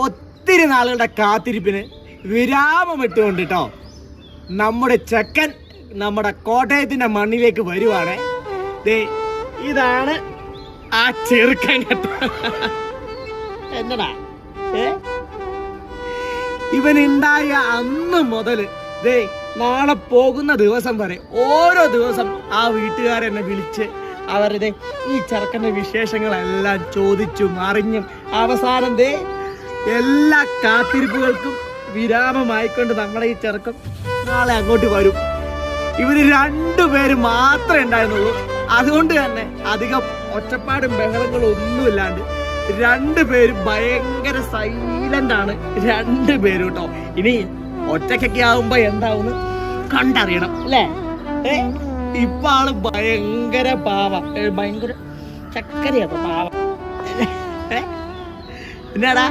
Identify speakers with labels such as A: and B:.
A: ഒത്തിരി നാളുകളുടെ കാത്തിരിപ്പിന് വിരാമം ഇട്ടുകൊണ്ട് കേട്ടോ നമ്മുടെ ചെക്കൻ നമ്മുടെ കോട്ടയത്തിന്റെ മണ്ണിലേക്ക് വരുവാണ്. ഇതാണ് ആ ചെറുക്കൻ കേട്ടോ. എന്നടാ ഇവനുണ്ടായ അന്ന് മുതൽ നാളെ പോകുന്ന ദിവസം വരെ ഓരോ ദിവസം ആ വീട്ടുകാരെന്നെ വിളിച്ച് അവരുടെ ഈ ചെറുക്കന്റെ വിശേഷങ്ങളെല്ലാം ചോദിച്ചും അറിഞ്ഞും അവസാനം എല്ലാ കാത്തിരിപ്പുകൾക്കും വിരാമമായിക്കൊണ്ട് നമ്മുടെ ഈ ചെറുക്കൻ നാളെ അങ്ങോട്ട് വരും. ഇവര് രണ്ടുപേരും മാത്രമേ ഉണ്ടായിരുന്നുള്ളൂ. അതുകൊണ്ട് തന്നെ അധികം ഒച്ചപ്പാടും ബഹളങ്ങളും ഒന്നുമില്ലാണ്ട് രണ്ടുപേരും ഭയങ്കര സൈലന്റ് ആണ് രണ്ടുപേരും കേട്ടോ. ഇനി ഒറ്റക്കൊക്കെ ആവുമ്പോ എന്താവുന്ന് കണ്ടറിയണം അല്ലേ? ഇപ്പൊ ആള് ഭയങ്കര പാവ, ഭയങ്കര ചക്കരയാ പാവ. എന്നാടാ